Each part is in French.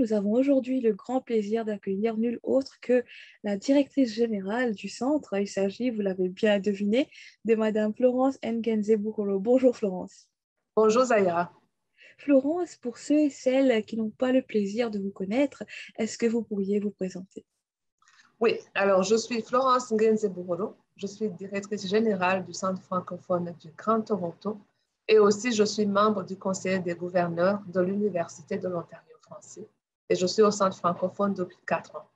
nous avons aujourd'hui le grand plaisir d'accueillir nul autre que la directrice générale du centre. Il s'agit, vous l'avez bien deviné, de Madame Florence Ngenze-Bouholo. Bonjour Florence. Bonjour Zahira. Florence, pour ceux et celles qui n'ont pas le plaisir de vous connaître, est-ce que vous pourriez vous présenter? Oui, alors je suis Florence Ngenze-Bouholo. Je suis directrice générale du Centre francophone du Grand Toronto et aussi je suis membre du Conseil des gouverneurs de l'Université de l'Ontario français et je suis au Centre francophone depuis 4 ans.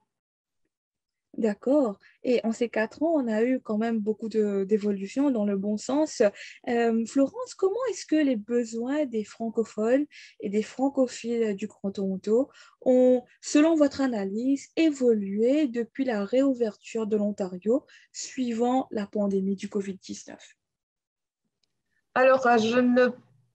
D'accord. Et en ces 4 ans, on a eu quand même beaucoup d'évolutions dans le bon sens. Florence, comment est-ce que les besoins des francophones et des francophiles du Grand Toronto ont, selon votre analyse, évolué depuis la réouverture de l'Ontario suivant la pandémie du COVID-19? Alors, je ne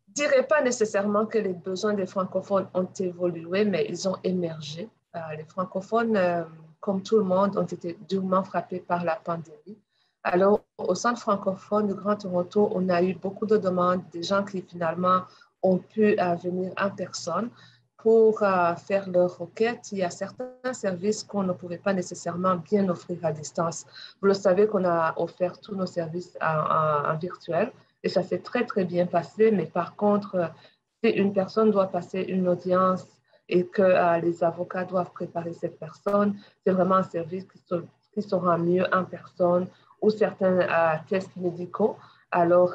dirais pas nécessairement que les besoins des francophones ont évolué, mais ils ont émergé. Les francophones, comme tout le monde, ont été durement frappés par la pandémie. Alors, au Centre francophone du Grand Toronto, on a eu beaucoup de demandes, des gens qui finalement ont pu venir en personne pour faire leurs requêtes. Il y a certains services qu'on ne pouvait pas nécessairement bien offrir à distance. Vous le savez qu'on a offert tous nos services en virtuel. Et ça s'est très, très bien passé. Mais par contre, si une personne doit passer une audience et que les avocats doivent préparer cette personne, c'est vraiment un service qui sera mieux en personne ou certains tests médicaux. Alors,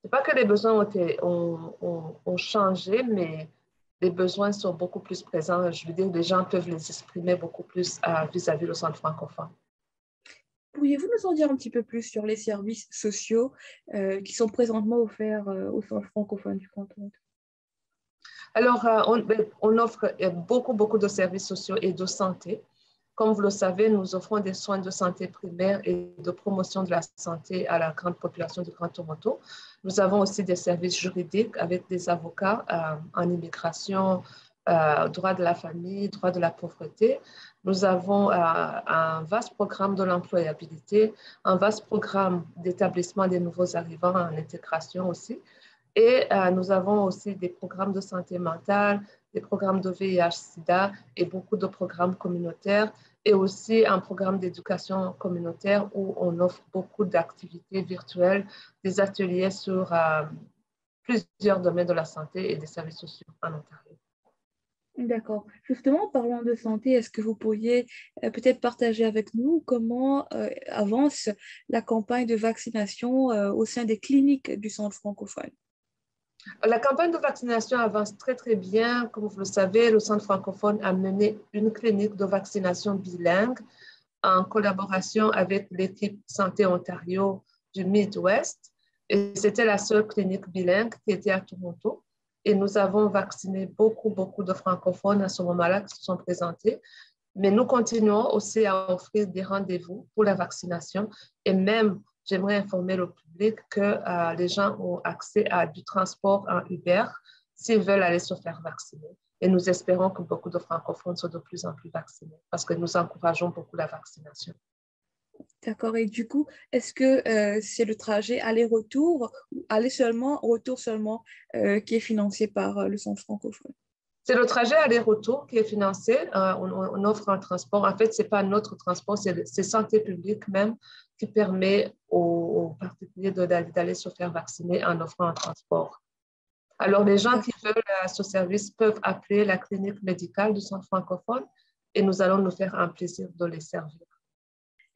c'est pas que les besoins ont changé, mais les besoins sont beaucoup plus présents. Je veux dire, les gens peuvent les exprimer beaucoup plus vis-à-vis du centre francophone. Pourriez-vous nous en dire un petit peu plus sur les services sociaux qui sont présentement offerts au centre francophone du canton? Alors, on offre beaucoup de services sociaux et de santé. Comme vous le savez, nous offrons des soins de santé primaire et de promotion de la santé à la grande population du Grand Toronto. Nous avons aussi des services juridiques avec des avocats en immigration, droit de la famille, droit de la pauvreté. Nous avons un vaste programme de l'employabilité, un vaste programme d'établissement des nouveaux arrivants en intégration aussi. Et nous avons aussi des programmes de santé mentale, des programmes de VIH-Sida et beaucoup de programmes communautaires et aussi un programme d'éducation communautaire où on offre beaucoup d'activités virtuelles, des ateliers sur plusieurs domaines de la santé et des services sociaux en Ontario. D'accord. Justement, parlant de santé, est-ce que vous pourriez peut-être partager avec nous comment avance la campagne de vaccination au sein des cliniques du centre francophone? La campagne de vaccination avance très, très bien. Comme vous le savez, le Centre francophone a mené une clinique de vaccination bilingue en collaboration avec l'équipe Santé Ontario du Midwest. Et c'était la seule clinique bilingue qui était à Toronto. Et nous avons vacciné beaucoup de francophones à ce moment-là qui se sont présentés. Mais nous continuons aussi à offrir des rendez-vous pour la vaccination et même, j'aimerais informer le public que les gens ont accès à du transport en Uber s'ils veulent aller se faire vacciner. Et nous espérons que beaucoup de francophones sont de plus en plus vaccinés parce que nous encourageons beaucoup la vaccination. D'accord. Et du coup, est-ce que c'est le trajet aller-retour ou aller seulement, retour seulement qui est financé par le centre francophone? C'est le trajet aller-retour qui est financé. On offre un transport. En fait, ce n'est pas notre transport, c'est Santé publique même qui permet aux particuliers d'aller se faire vacciner en offrant un transport. Alors, les gens qui veulent ce service peuvent appeler la clinique médicale du centre francophone et nous allons nous faire un plaisir de les servir.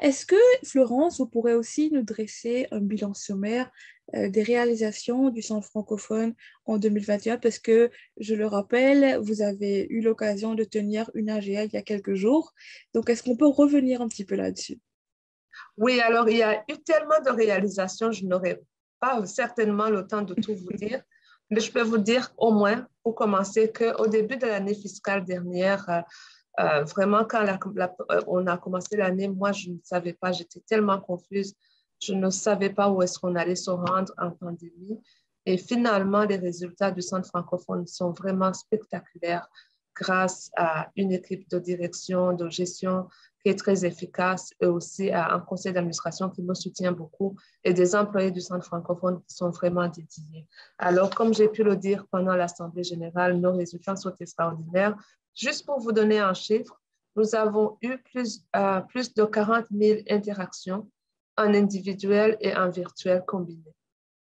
Est-ce que, Florence, vous pourrez aussi nous dresser un bilan sommaire des réalisations du Centre francophone en 2021? Parce que, je le rappelle, vous avez eu l'occasion de tenir une AGA il y a quelques jours. Donc, est-ce qu'on peut revenir un petit peu là-dessus? Oui, alors il y a eu tellement de réalisations, je n'aurai pas certainement le temps de tout vous dire, mais je peux vous dire au moins, pour commencer, qu'au début de l'année fiscale dernière, vraiment, quand on a commencé l'année, moi, je ne savais pas, j'étais tellement confuse. Je ne savais pas où est-ce qu'on allait se rendre en pandémie. Et finalement, les résultats du Centre francophone sont vraiment spectaculaires grâce à une équipe de direction, de gestion qui qui est très efficace, et aussi un conseil d'administration qui me soutient beaucoup et des employés du Centre francophone qui sont vraiment dédiés. Alors, comme j'ai pu le dire pendant l'Assemblée générale, nos résultats sont extraordinaires. Juste pour vous donner un chiffre, nous avons eu plus de 40 000 interactions en individuel et en virtuel combiné.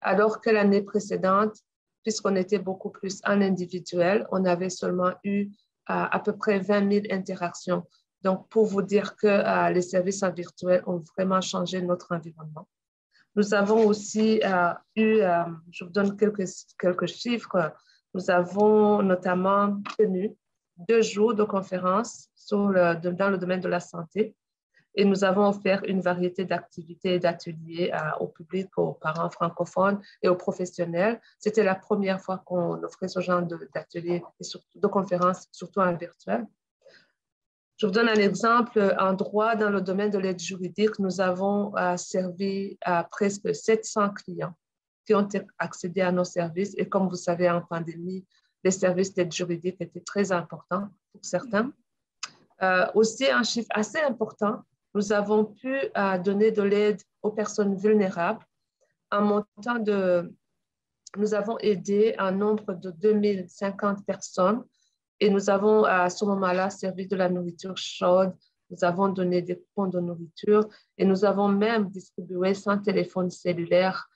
Alors que l'année précédente, puisqu'on était beaucoup plus en individuel, on avait seulement eu à peu près 20 000 interactions. Donc, pour vous dire que les services en virtuel ont vraiment changé notre environnement. Nous avons aussi je vous donne quelques chiffres, nous avons notamment tenu 2 jours de conférences dans le domaine de la santé et nous avons offert une variété d'activités et d'ateliers au public, aux parents francophones et aux professionnels. C'était la première fois qu'on offrait ce genre d'ateliers et de conférences, surtout en virtuel. Je vous donne un exemple. En droit, dans le domaine de l'aide juridique, nous avons servi à presque 700 clients qui ont accédé à nos services. Et comme vous savez, en pandémie, les services d'aide juridique étaient très importants pour certains. Aussi, un chiffre assez important, nous avons pu donner de l'aide aux personnes vulnérables. Nous avons aidé un nombre de 2050 personnes et nous avons à ce moment-là servi de la nourriture chaude, nous avons donné des coupons de nourriture et nous avons même distribué 100 téléphones cellulaires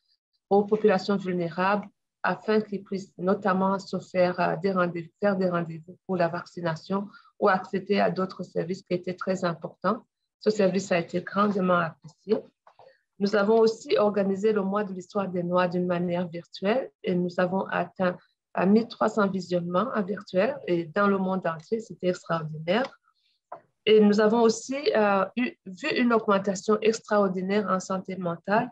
aux populations vulnérables afin qu'ils puissent notamment se faire des rendez-vous pour la vaccination ou accéder à d'autres services qui étaient très importants. Ce service a été grandement apprécié. Nous avons aussi organisé le mois de l'histoire des Noirs d'une manière virtuelle et nous avons atteint 1300 visionnements en virtuel et dans le monde entier, c'était extraordinaire. Et nous avons aussi vu une augmentation extraordinaire en santé mentale,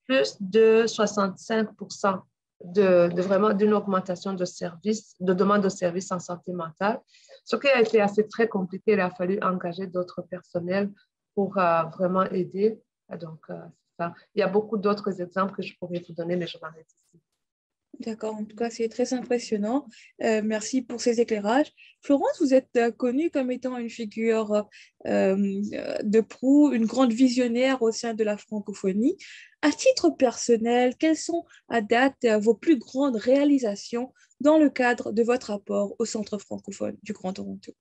plus de 65% vraiment d'une augmentation de demande de services en santé mentale, ce qui a été assez très compliqué. Il a fallu engager d'autres personnels pour vraiment aider. Donc, ça. Il y a beaucoup d'autres exemples que je pourrais vous donner, mais je m'arrête ici. D'accord, en tout cas, c'est très impressionnant. Merci pour ces éclairages. Florence, vous êtes connue comme étant une figure de proue, une grande visionnaire au sein de la francophonie. À titre personnel, quelles sont à date vos plus grandes réalisations dans le cadre de votre apport au Centre francophone du Grand Toronto?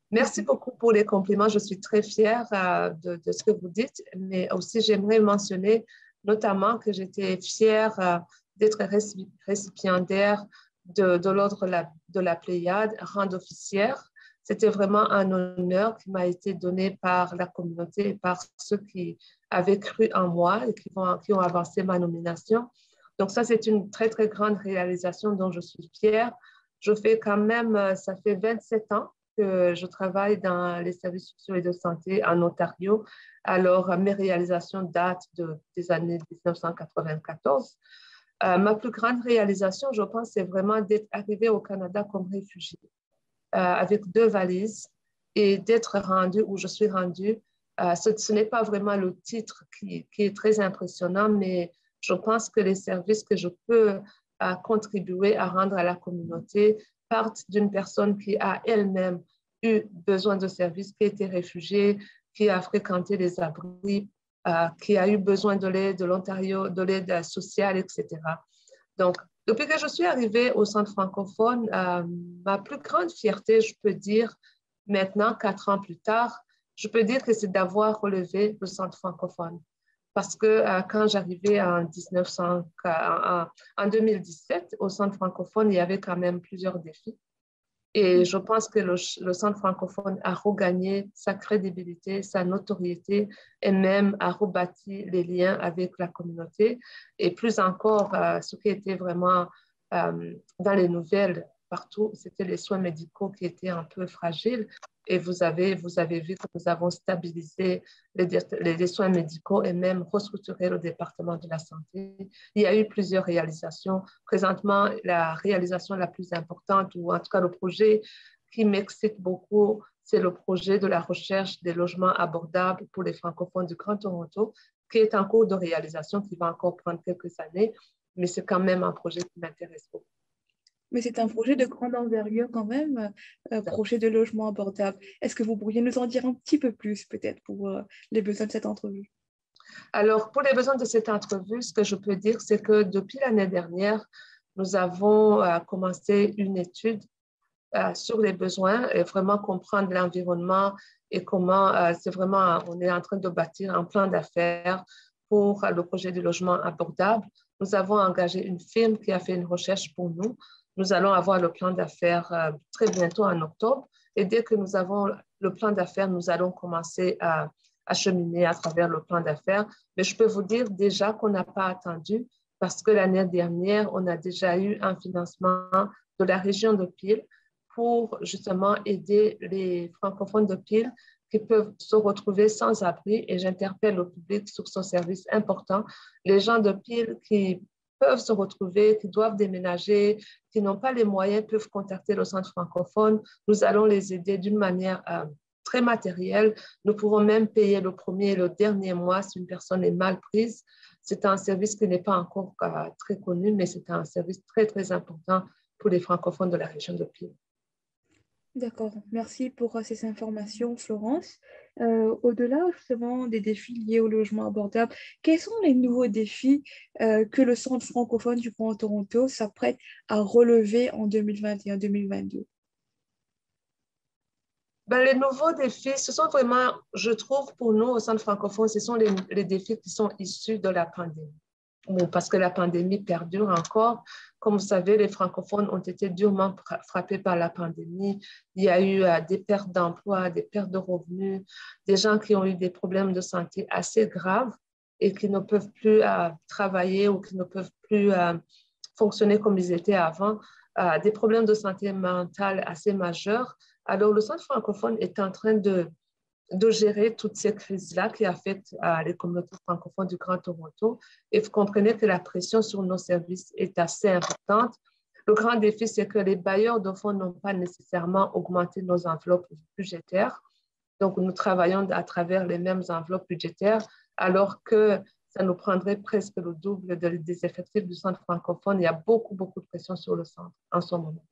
Merci beaucoup pour les compliments. Je suis très fière de ce que vous dites, mais aussi j'aimerais mentionner notamment que j'étais fière d'être récipiendaire de l'ordre de la Pléiade, rang officière. C'était vraiment un honneur qui m'a été donné par la communauté et par ceux qui avaient cru en moi et qui ont avancé ma nomination. Donc ça, c'est une très, très grande réalisation dont je suis fière. Je fais quand même, ça fait 27 ans que je travaille dans les services sociaux et de santé en Ontario. Alors, mes réalisations datent des années 1994. Ma plus grande réalisation, je pense, c'est vraiment d'être arrivée au Canada comme réfugiée avec 2 valises et d'être rendue où je suis rendue. Ce n'est pas vraiment le titre qui est très impressionnant, mais je pense que les services que je peux contribuer à rendre à la communauté partent d'une personne qui a elle-même eu besoin de services, qui était réfugiée, qui a fréquenté les abris, qui a eu besoin de l'aide de l'Ontario, de l'aide sociale, etc. Donc, depuis que je suis arrivée au Centre francophone, ma plus grande fierté, je peux dire, maintenant, 4 ans plus tard, je peux dire que c'est d'avoir relevé le Centre francophone. Parce que quand j'arrivais en 2017 au Centre francophone, il y avait quand même plusieurs défis. Et je pense que le Centre francophone a regagné sa crédibilité, sa notoriété et même a rebâti les liens avec la communauté. Et plus encore, ce qui était vraiment dans les nouvelles partout, c'était les soins médicaux qui étaient un peu fragiles. Et vous avez vu que nous avons stabilisé les soins médicaux et même restructuré le département de la santé. Il y a eu plusieurs réalisations. Présentement, la réalisation la plus importante, ou en tout cas le projet qui m'excite beaucoup, c'est le projet de la recherche des logements abordables pour les francophones du Grand Toronto, qui est en cours de réalisation, qui va encore prendre quelques années, mais c'est quand même un projet qui m'intéresse beaucoup. Mais c'est un projet de grande envergure quand même, projet de logement abordable. Est-ce que vous pourriez nous en dire un petit peu plus peut-être pour les besoins de cette entrevue? Alors, pour les besoins de cette entrevue, ce que je peux dire, c'est que depuis l'année dernière, nous avons commencé une étude sur les besoins et vraiment comprendre l'environnement et comment c'est vraiment, on est en train de bâtir un plan d'affaires pour le projet du logement abordable. Nous avons engagé une firme qui a fait une recherche pour nous. Nous allons avoir le plan d'affaires très bientôt en octobre. Et dès que nous avons le plan d'affaires, nous allons commencer à cheminer à travers le plan d'affaires. Mais je peux vous dire déjà qu'on n'a pas attendu parce que l'année dernière, on a déjà eu un financement de la région de Peel pour justement aider les francophones de Peel qui peuvent se retrouver sans abri. Et j'interpelle le public sur ce service important. Les gens de Peel qui peuvent se retrouver, qui doivent déménager, qui n'ont pas les moyens, peuvent contacter le centre francophone. Nous allons les aider d'une manière très matérielle. Nous pouvons même payer le premier et le dernier mois si une personne est mal prise. C'est un service qui n'est pas encore très connu, mais c'est un service très, très important pour les francophones de la région de Peel. D'accord, merci pour ces informations, Florence. Au-delà justement des défis liés au logement abordable, quels sont les nouveaux défis que le Centre francophone du Grand Toronto s'apprête à relever en 2021-2022? Ben, les nouveaux défis, ce sont vraiment, je trouve, pour nous au Centre francophone, ce sont les défis qui sont issus de la pandémie. Bon, parce que la pandémie perdure encore. Comme vous savez, les francophones ont été durement frappés par la pandémie. Il y a eu des pertes d'emplois, des pertes de revenus, des gens qui ont eu des problèmes de santé assez graves et qui ne peuvent plus travailler ou qui ne peuvent plus fonctionner comme ils étaient avant, des problèmes de santé mentale assez majeurs. Alors, le Centre francophone est en train de gérer toutes ces crises-là qui affectent les communautés francophones du Grand Toronto. Et vous comprenez que la pression sur nos services est assez importante. Le grand défi, c'est que les bailleurs de fonds n'ont pas nécessairement augmenté nos enveloppes budgétaires. Donc, nous travaillons à travers les mêmes enveloppes budgétaires, alors que ça nous prendrait presque le double des effectifs du centre francophone. Il y a beaucoup, beaucoup de pression sur le centre en ce moment.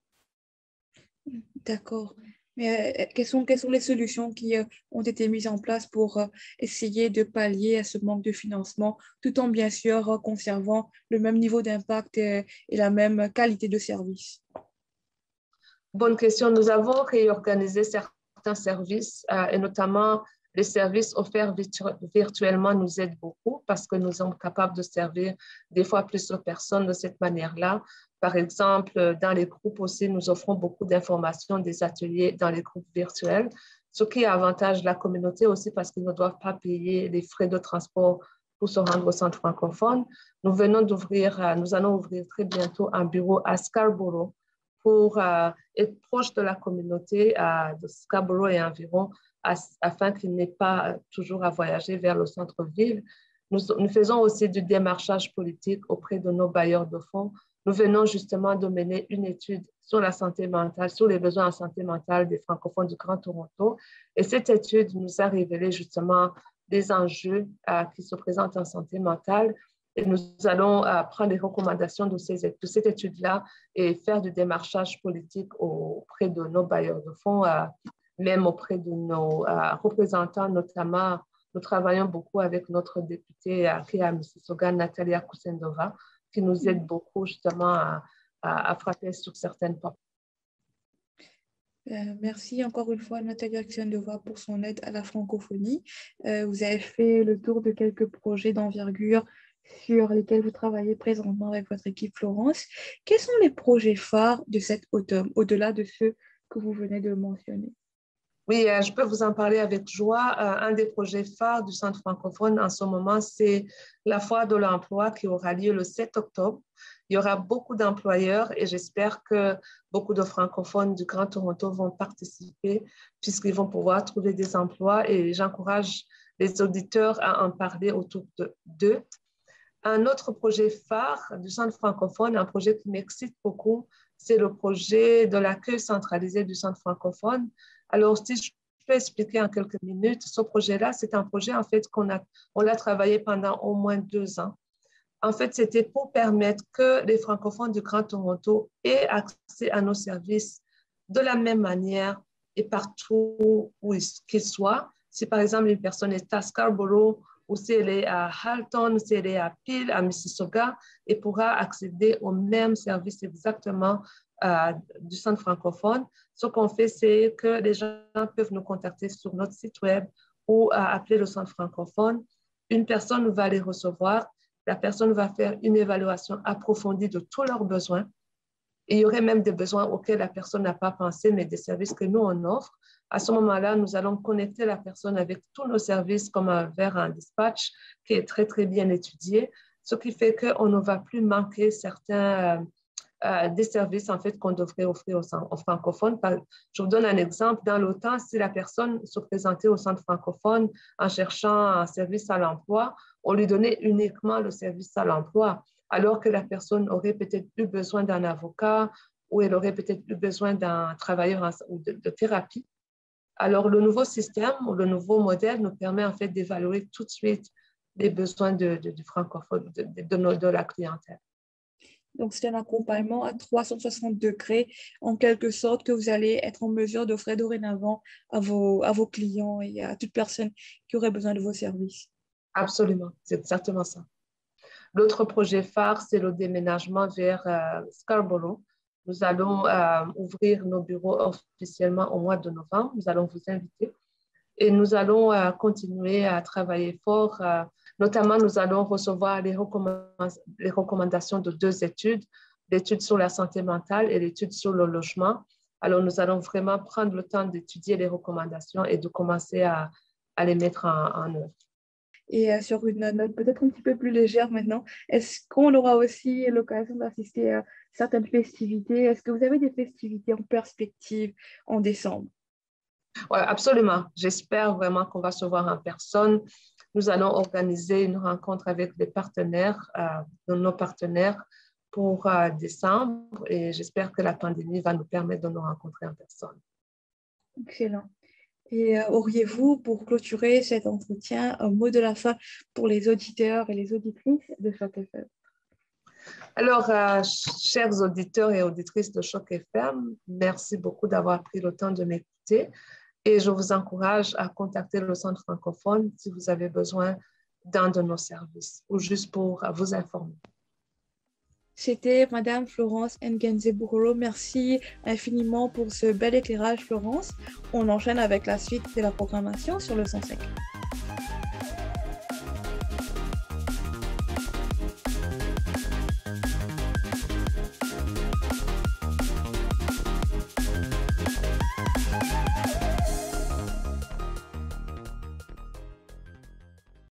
D'accord. Mais quelles sont les solutions qui ont été mises en place pour essayer de pallier à ce manque de financement, tout en bien sûr conservant le même niveau d'impact et la même qualité de service? Bonne question. Nous avons réorganisé certains services et notamment les services offerts virtuellement nous aident beaucoup parce que nous sommes capables de servir des fois plus de personnes de cette manière-là. Par exemple, dans les groupes aussi, nous offrons beaucoup d'informations, des ateliers dans les groupes virtuels, ce qui avantage la communauté aussi parce qu'ils ne doivent pas payer les frais de transport pour se rendre au centre francophone. Nous allons ouvrir très bientôt un bureau à Scarborough pour être proche de la communauté de Scarborough et environ afin qu'il n'ait pas toujours à voyager vers le centre-ville. Nous faisons aussi du démarchage politique auprès de nos bailleurs de fonds. Nous venons justement de mener une étude sur la santé mentale, sur les besoins en santé mentale des francophones du Grand Toronto. Et cette étude nous a révélé justement des enjeux qui se présentent en santé mentale. Et nous allons prendre les recommandations de cette étude-là et faire du démarchage politique auprès de nos bailleurs de fonds, même auprès de nos représentants, notamment. Nous travaillons beaucoup avec notre députée qui est à Mississauga, Natalia Kusendova, qui nous aide beaucoup justement à frapper sur certaines portes. Merci encore une fois, Natalia Kusendova, pour son aide à la francophonie. Vous avez fait le tour de quelques projets d'envergure sur lesquels vous travaillez présentement avec votre équipe Florence. Quels sont les projets phares de cet automne, au-delà de ceux que vous venez de mentionner? Oui, je peux vous en parler avec joie. Un des projets phares du Centre francophone en ce moment, c'est la foire de l'emploi qui aura lieu le 7 octobre. Il y aura beaucoup d'employeurs et j'espère que beaucoup de francophones du Grand Toronto vont participer puisqu'ils vont pouvoir trouver des emplois et j'encourage les auditeurs à en parler autour d'eux. Un autre projet phare du Centre francophone, un projet qui m'excite beaucoup, c'est le projet de l'accueil centralisé du Centre francophone. Alors, si je peux expliquer en quelques minutes, ce projet-là, c'est un projet en fait on l'a travaillé pendant au moins 2 ans. En fait, c'était pour permettre que les francophones du Grand Toronto aient accès à nos services de la même manière et partout où qu'ils soient. Si par exemple une personne est à Scarborough, ou si elle est à Halton, ou si elle est à Peel, à Mississauga, elle pourra accéder au même service exactement du centre francophone. Ce qu'on fait, c'est que les gens peuvent nous contacter sur notre site web ou appeler le centre francophone. Une personne va les recevoir. La personne va faire une évaluation approfondie de tous leurs besoins. Et il y aurait même des besoins auxquels la personne n'a pas pensé, mais des services que nous, on offre. À ce moment-là, nous allons connecter la personne avec tous nos services comme vers un dispatch qui est très, très bien étudié, ce qui fait qu'on ne va plus manquer certains des services en fait, qu'on devrait offrir aux francophones. Je vous donne un exemple. Dans le temps, si la personne se présentait au centre francophone en cherchant un service à l'emploi, on lui donnait uniquement le service à l'emploi, alors que la personne aurait peut-être eu besoin d'un avocat ou elle aurait peut-être eu besoin d'un travailleur ou de thérapie. Alors, le nouveau système ou le nouveau modèle nous permet en fait d'évaluer tout de suite les besoins du francophone, de la clientèle. Donc, c'est un accompagnement à 360 degrés, en quelque sorte, que vous allez être en mesure d'offrir dorénavant à vos clients et à toute personne qui aurait besoin de vos services. Absolument, c'est exactement ça. L'autre projet phare, c'est le déménagement vers Scarborough. Nous allons ouvrir nos bureaux officiellement au mois de novembre. Nous allons vous inviter et nous allons continuer à travailler fort. Notamment, nous allons recevoir les recommandations de 2 études, l'étude sur la santé mentale et l'étude sur le logement. Alors, nous allons vraiment prendre le temps d'étudier les recommandations et de commencer à les mettre en œuvre. Et sur une note peut-être un petit peu plus légère maintenant, est-ce qu'on aura aussi l'occasion d'assister à certaines festivités? Est-ce que vous avez des festivités en perspective en décembre? Oui, absolument. J'espère vraiment qu'on va se voir en personne. Nous allons organiser une rencontre avec des partenaires, nos partenaires pour décembre et j'espère que la pandémie va nous permettre de nous rencontrer en personne. Excellent. Et auriez-vous, pour clôturer cet entretien, un mot de la fin pour les auditeurs et les auditrices de Choc FM? Alors, chers auditeurs et auditrices de Choc FM, merci beaucoup d'avoir pris le temps de m'écouter et je vous encourage à contacter le Centre francophone si vous avez besoin d'un de nos services ou juste pour vous informer. C'était Madame Florence Ngenze-Buhoro. Merci infiniment pour ce bel éclairage, Florence. On enchaîne avec la suite de la programmation sur le 105.